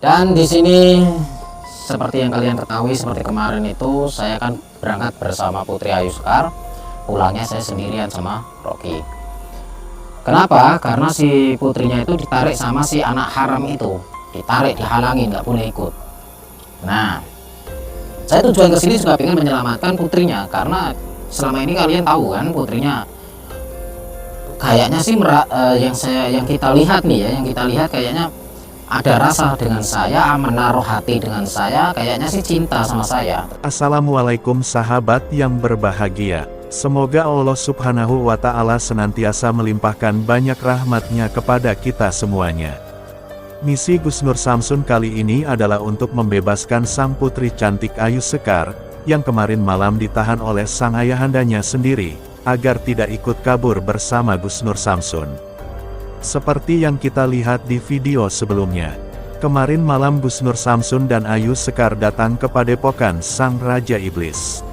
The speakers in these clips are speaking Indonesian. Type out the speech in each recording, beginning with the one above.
Dan di sini seperti yang kalian ketahui, seperti kemarin itu saya kan berangkat bersama Putri Ayu Sekar. Pulangnya saya sendirian sama Rocky. Kenapa? Karena si putrinya itu ditarik sama si anak haram itu. Ditarik, dihalangi, nggak boleh ikut. Nah, saya tujuan kesini juga ingin menyelamatkan putrinya. Karena selama ini kalian tahu kan, putrinya kayaknya sih yang kita lihat nih ya, yang kita lihat kayaknya ada rasa dengan saya, menaruh hati dengan saya, kayaknya sih cinta sama saya. Assalamualaikum sahabat yang berbahagia. Semoga Allah Subhanahu wa Ta'ala senantiasa melimpahkan banyak rahmatnya kepada kita semuanya. Misi Gus Nur Samsun kali ini adalah untuk membebaskan sang putri cantik Ayu Sekar, yang kemarin malam ditahan oleh sang ayahandanya sendiri, agar tidak ikut kabur bersama Gus Nur Samsun. Seperti yang kita lihat di video sebelumnya, kemarin malam Gus Nur Samsun dan Ayu Sekar datang ke padepokan Sang Raja Iblis.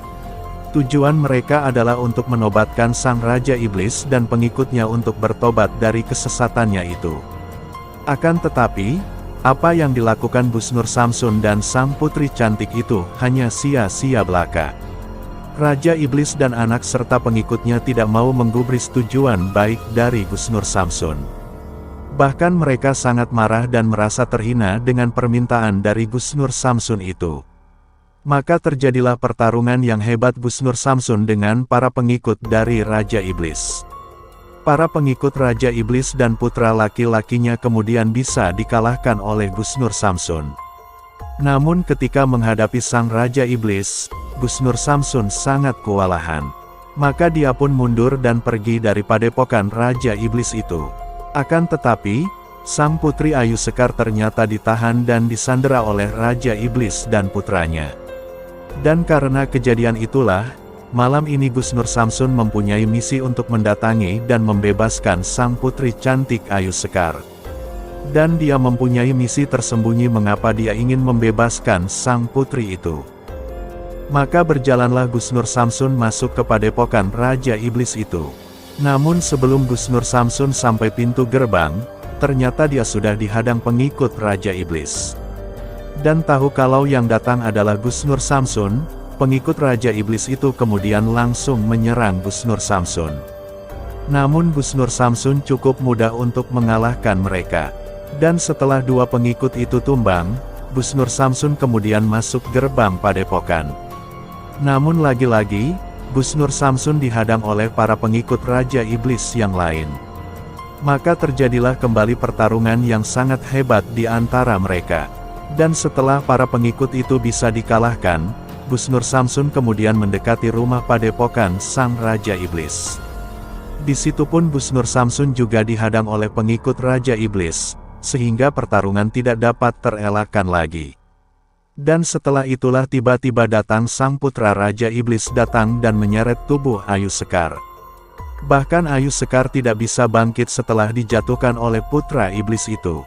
Tujuan mereka adalah untuk menobatkan Sang Raja Iblis dan pengikutnya untuk bertobat dari kesesatannya itu. Akan tetapi, apa yang dilakukan Gus Nur Samsun dan sang putri cantik itu hanya sia-sia belaka. Raja Iblis dan anak serta pengikutnya tidak mau menggubris tujuan baik dari Gus Nur Samsun. Bahkan mereka sangat marah dan merasa terhina dengan permintaan dari Gus Nur Samsun itu. Maka terjadilah pertarungan yang hebat Gus Nur Samsun dengan para pengikut dari Raja Iblis. Para pengikut Raja Iblis dan putra laki-lakinya kemudian bisa dikalahkan oleh Gus Nur Samsun. Namun ketika menghadapi sang Raja Iblis, Gus Nur Samsun sangat kewalahan. Maka dia pun mundur dan pergi dari padepokan Raja Iblis itu. Akan tetapi, sang putri Ayu Sekar ternyata ditahan dan disandera oleh Raja Iblis dan putranya. Dan karena kejadian itulah, malam ini Gus Nur Samsun mempunyai misi untuk mendatangi dan membebaskan sang putri cantik Ayu Sekar. Dan dia mempunyai misi tersembunyi mengapa dia ingin membebaskan sang putri itu. Maka berjalanlah Gus Nur Samsun masuk ke padepokan Raja Iblis itu. Namun sebelum Gus Nur Samsun sampai pintu gerbang, ternyata dia sudah dihadang pengikut Raja Iblis. Dan tahu kalau yang datang adalah Gus Nur Samsun, pengikut Raja Iblis itu kemudian langsung menyerang Gus Nur Samsun. Namun Gus Nur Samsun cukup mudah untuk mengalahkan mereka. Dan setelah dua pengikut itu tumbang, Gus Nur Samsun kemudian masuk gerbang padepokan. Namun lagi-lagi, Gus Nur Samsun dihadang oleh para pengikut Raja Iblis yang lain. Maka terjadilah kembali pertarungan yang sangat hebat di antara mereka. Dan setelah para pengikut itu bisa dikalahkan, Gus Nur Samsun kemudian mendekati rumah padepokan Sang Raja Iblis. Di situ pun Gus Nur Samsun juga dihadang oleh pengikut Raja Iblis, sehingga pertarungan tidak dapat terelakkan lagi. Dan setelah itulah tiba-tiba datang sang putra Raja Iblis datang dan menyeret tubuh Ayu Sekar. Bahkan Ayu Sekar tidak bisa bangkit setelah dijatuhkan oleh putra Iblis itu.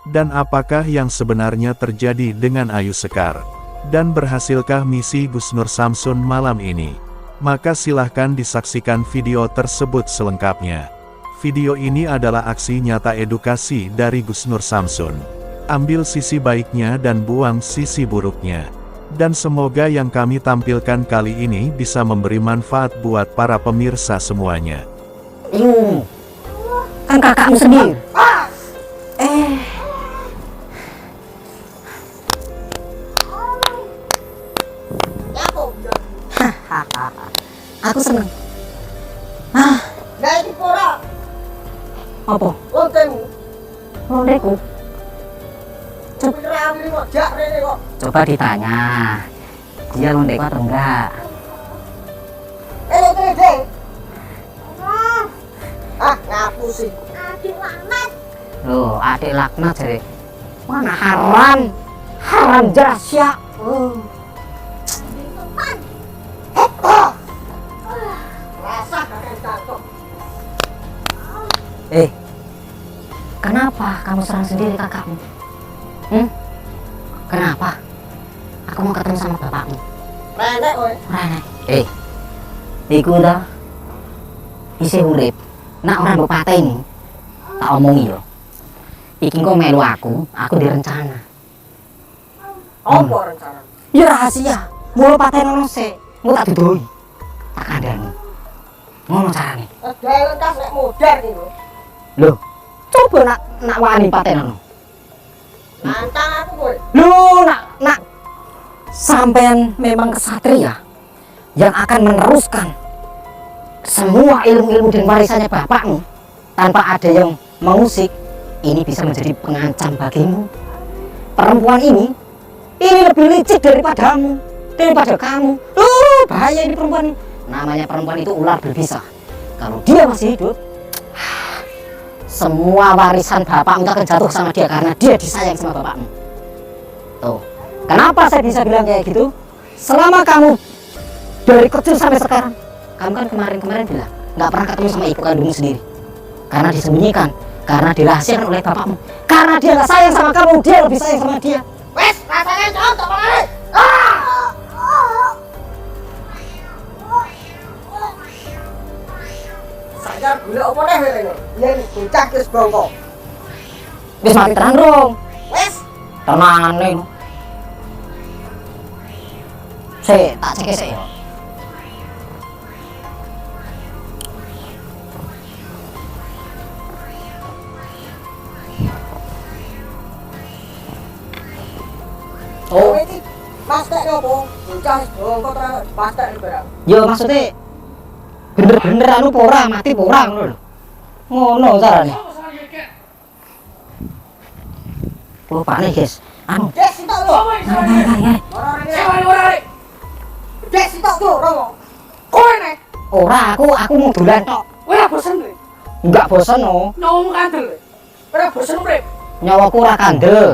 Dan apakah yang sebenarnya terjadi dengan Ayu Sekar? Dan berhasilkah misi Gus Nur Samsun malam ini? Maka silahkan disaksikan video tersebut selengkapnya. Video ini adalah aksi nyata edukasi dari Gus Nur Samsun. Ambil sisi baiknya dan buang sisi buruknya. Dan semoga yang kami tampilkan kali ini bisa memberi manfaat buat para pemirsa semuanya. Kan kakakmu sendiri. Aku seneng. Apa? Londeku. Coba ditanya, dia londeku atau enggak? Ngapusin. Adik laknat. Loh, adik laknat jadi. Mana haram jelas ya. Rasa kakek cakep. Kenapa kamu serang sendiri kakakmu? Kenapa? Aku mau ketemu sama bapakmu. Renek kowe. Renek. Iku dah isih urip. Nak ora mbok pateni. Tak omongi yo. Iki kok melu aku direncana. Apa rencana? Ya rahasia. Mula patenono sik. Engko tak dudoi. Tak kandhani. Ngono carane. Dalan tas nek modar iki lho. Lho, coba nak wani patenono. Nantang aku kowe. Lho, nak sampean memang kesatria yang akan meneruskan semua ilmu-ilmu dan warisannya bapakmu tanpa ada yang mengusik. Ini bisa menjadi pengancam bagimu. Perempuan ini lebih licik daripada kamu. Bahaya ini perempuan ini. Namanya perempuan itu ular berbisa. Kalau dia masih hidup, semua warisan bapakmu akan jatuh sama dia karena dia disayang sama bapakmu. Tuh, kenapa saya bisa bilang kayak gitu? Selama kamu dari kecil sampai sekarang, kamu kan kemarin bilang nggak pernah ketemu sama ibu kandungmu sendiri, karena disembunyikan, karena dirahasiakan oleh bapakmu, karena dia nggak sayang sama kamu, dia lebih sayang sama dia. Wes, rasane contoh mangane. Saya golek apa neh rene? Yen bocah wis bongko. Wis mati terang dong, Wes, tenangane. Sik, tak cek sik. oh iki pastek opo? Bocah wis bongko terus pastek barang. Yo maksudnya bener-bener anu ora mati ora ngono lho. Ngono carane. Rupane guys, anu Des sitok lho. Ora rene. Des sitok lho, Romo. Kowe nek ora aku mau dolan tok. ora bosen kowe. Enggak bosen no. Nyawamu kandel. Ora bosen urip. Nyawaku ora kandel.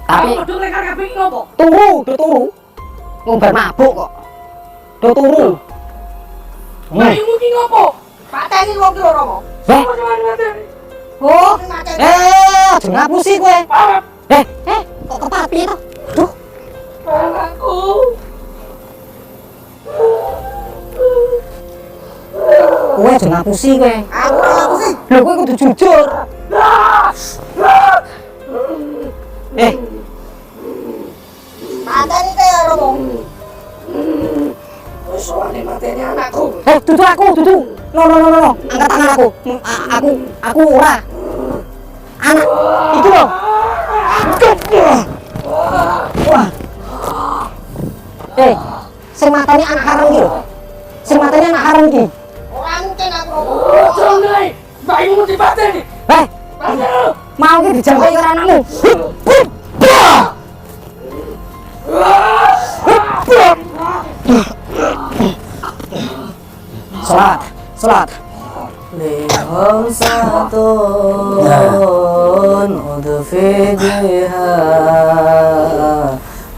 Tapi Kudu lekar kabeh iki ngopo? do turu. Ngombe mabuk kok. Do turu. Maimu ki ngopo? Pateni wong ki lho, Romo. Eh, Oh, aja ngapusi kowe. Kok kepapi to? Duh, aku. kowe aja ngapusi kowe. Aku sih. Lho kowe kudu jujur. Pateni te ya, Romo. Wis sowane mateni anakku. Dudu aku, dudu. No. Angkat tangan aku. Aku ora. Anak itu loh. Wah. Sing mateni anak haram iki lho. Sing mateni anak haram iki. Ora mungkin aku, Romo. Jongle. Mbakmu dipateni. Mau ki dijampai karo anakmu. Salat. لهم ساعتون أضفدها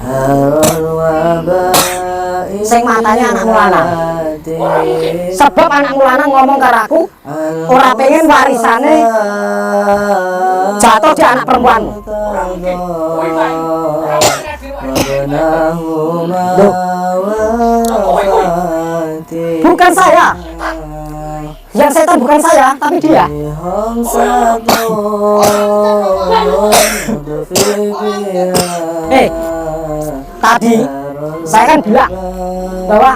هر الوباء Sing matanya anakmu lanang. Sebab anakmu lanang ngomong karo aku ora pengen warisane jatuh di anak perempuanmu. Bukan saya. Yang setan bukan saya, tapi dia. Tadi saya kan bilang bahwa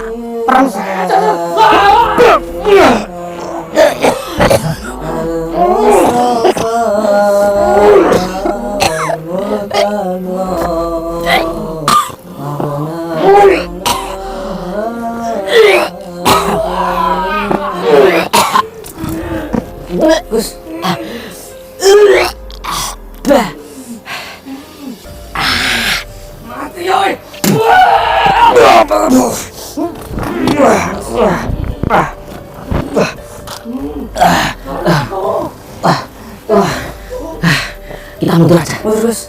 Gus. Mati oi. Kita mundur aja.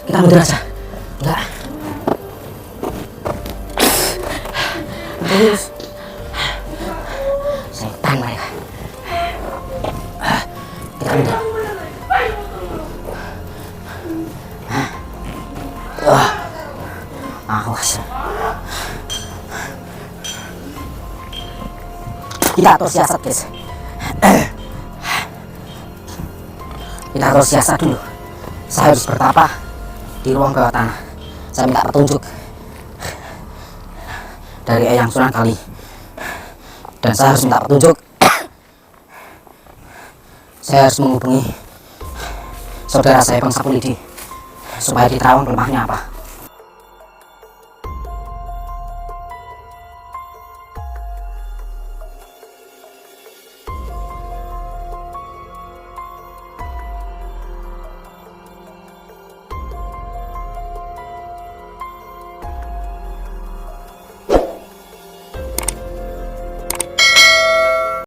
Kita mundur aja. Enggak. Setan mereka. Kita mundur. Awas. Kita atur siasat, guys. Kita atur siasat dulu. Saya harus bertapa di ruang bawah tanah. Saya minta petunjuk dari Eyang Sunan Kali. Dan saya harus minta petunjuk. Saya harus menghubungi saudara saya Bang Sapulidi supaya diterawang lemahnya apa.